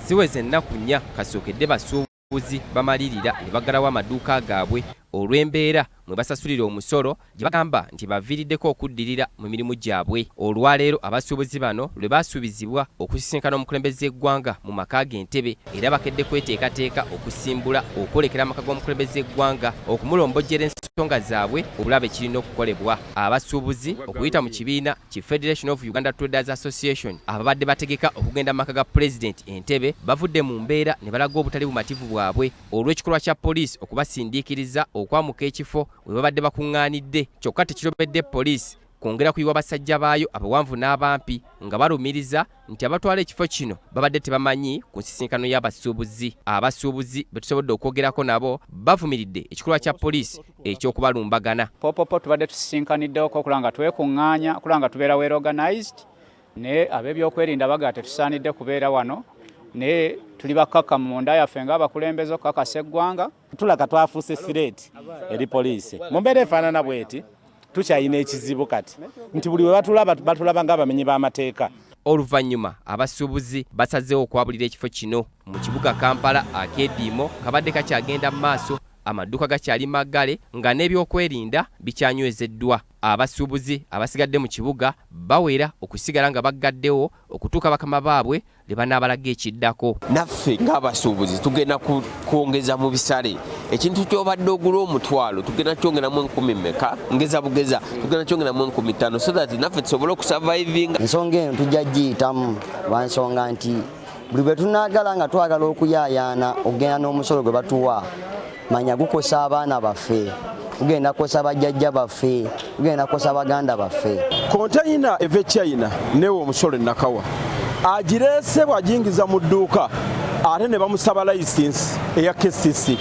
ziweze ennaku nnya kasookedde basuubuzi bamalirira ne baggalawo amaduuka gaabwe olw'embeera mwe basasulira omusolo gye bagamba nti baviiriddeko okuddirira mu mirimu gyabwe. Olwaleero abasuubuzi bano lwe baasuubizibwa okusisinkana omukulembeze eggwanga mu maka g'Entebbe era bakedde kweteekateeka okusimbula okwolekera amaka g'omukulembeze eggwanga okumulombojjera ensonga zaabwe obulabe kirina okukolebwa. Abasuubuzi okuyita mu kibiina ki Federation of Uganda Traders Association ababadde bategeka okugenda mu maka ga Pulezidenti Entebbe bavudde mu mbeera ne balaga obutali bumativu bwabwe olw'ekikolwa kya poliisi okubasindiikiriza okwamuka ekifo we babadde bakuŋŋaanidde. Kyokka tekirobedde poliisi kwongera kuyiwa basajja baayo abawanvu n'abampi nga balumiriza nti abatwala ekifo kino babadde tebamanyi ku nsisinkano y'abasuubuzi. Abasuubuzi be tusobodde okwogerako nabo bavumiridde ekikolwa kya poliisi eky'okubalumbagana. Popopo tubadde tusisinkaniddewo okulanga twekuŋŋaanya okulanga tubeera well organized ne ab'ebyokwerinda bagaa tetusaanidde kubeera wano ne tuli bakaka mu nda yaffe ng'abakulembeze okukakasa eggwanga. Tulaga twafuuse threat eri poliisi mu mbeera efaanana bweti tukyayina ekizibu kati nti buli we batulaba ng'abamenyi b'amateeka. Oluvannyuma abasuubuzi basazeewo okwabulira ekifo kino mu kibuga Kampala akeediimo kabadde kakyagenda mu maaso, amaduuka gakyali maggale nga n'ebyokwerinda bikyanywezeddwa. Abasuubuzi abasigadde mu kibuga bawera okusigala nga baggaddewo okutuuka bakama baabwe lwe banaabalaga ekiddako. Naffe ng'abasuubuzi tugenda kwongeza mu bisale ekintu ky'obadde ogula omutwalo tugenda kyongeramu 10,000 mmeka ngeza bugeza tugenda kyongeramu 50,000 so that naffe tusobole okusurvivinga. Ensonga eno tujja giyitamu lwansonga nti buli bwe tunaagala nga twagala okuyaayaana okugenda n'omusolo gwe batuwa manya gukosa abaana baffe, ugenda kukosa bajjajja baffe, ugenda kukosa baganda baffe. Konteyina eve China newo omusolo nakawa agireese bw'ajingiza mu dduuka ate ne bamusaba license eya KCC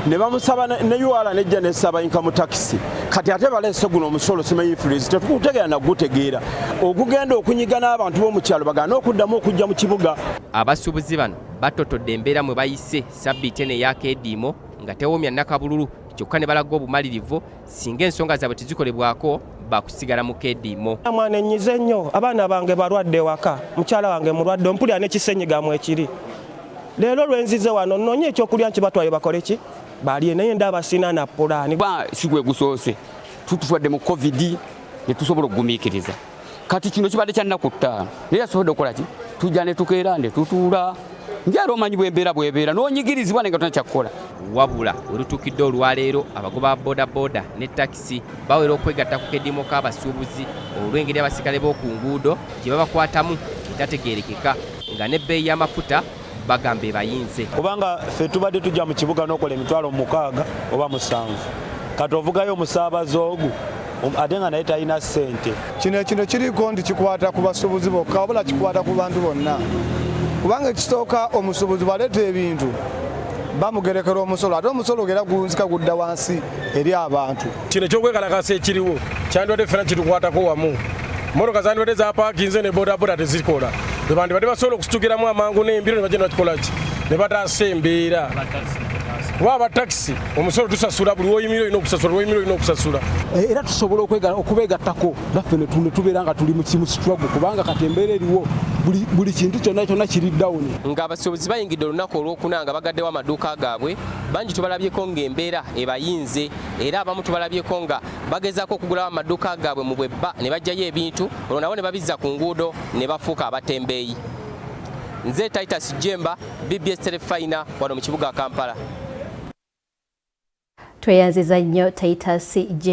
ne bamusaba ne UR nejja nesaba income tax kati ate baleese guno omusolo simanyi freeze tetukutegeera na gutegeera okugenda okunyiga n'abantu b'omu kyalo bagana okuddamu okujja mu kibuga. Abasuubuzi bano batotodde embeera mwe bayise sabbiiti eno ey'akeediimo nga tewoomya nakabululu kyokka ne balaga obumalirivu singa ensonga zaabwe tezikolebwako bakusigala mu keediimo. Mwana ennyize nnyo, abaana bange balwadde waka, mukyala wange mulwadde ompulira n'ekisenyiga ekiri. Leero lwenzize wano nnoonye ekyokulya nkibatwaye bakole ki? Balye naye ndaba sina na pulaani. Si gwe gusoose tutufadde mu COVID ne tusobola okugumiikiriza. Kati kino kibadde kya nnaku ttaano naye asobodde okukola ki? Tujja ne tukeera ne tutuula. Njalo omanyi bwembeera bwebeera n'onyigirizibwa nenga tona kyakukola. Wabula olutuukidde olwaleero abagoba bodaboda ne takisi bawera okwegatta ku keediimo k'abasuubuzi olw'engeri abasikale b'oku nguudo gye babakwatamu etategeerekeka nga n'ebbeeyi y'amafuta bagambe bayinze. Kubanga ffe tubadde tujja mu kibuga n'okola emitwalo 6 oba 7 kati ovugayo omusaabazi ogu ate nga naye talina ssente. Kino kiriko nti kikwata ku basuubuzi bokka wabula kikwata ku bantu bonna. Kubanga ekisooka omusuubuzi bwaleeta ebintu bamugerekera omusolo ate omusolo ogera gunzika gudda wansi eri abantu. Kino ekyokwekalakasa ekiriwo kyandibadde ffena kitukwatako wamu. Mmotoka zandibadde zapaakinze ne bodaboda tezikola. Bandi badde basobola okusitukiramu amangu n'embiro ne bagenda bakikola ki ne bataasa embeera. Waba taxi omusolo tusasula buli woyimiro olina okusasula woyimiro olina okusasula. Era tusobola okubeegattako naffe ne tubeera nga tuli mu kimu struggle kubanga kati embeera eriwo buli kintu kyonna kiri down. Ng'abasuubuzi bayingidde olunaku olwokuna nga bagaddewo amaduuka gaabwe bangi tubalabyeko ng'embeera ebayinze era abamu tubalabyeko nga bagezaako okugulawo amaduuka gaabwe mu bwebba ne bajjayo ebintu olwo nabo ne babizza ku nguudo ne bafuuka abatembeeyi. Nze Titus Jemba, BBS Telefina wano mu kibuga Kampala. Tweyanziza nnyo Titus Jemba.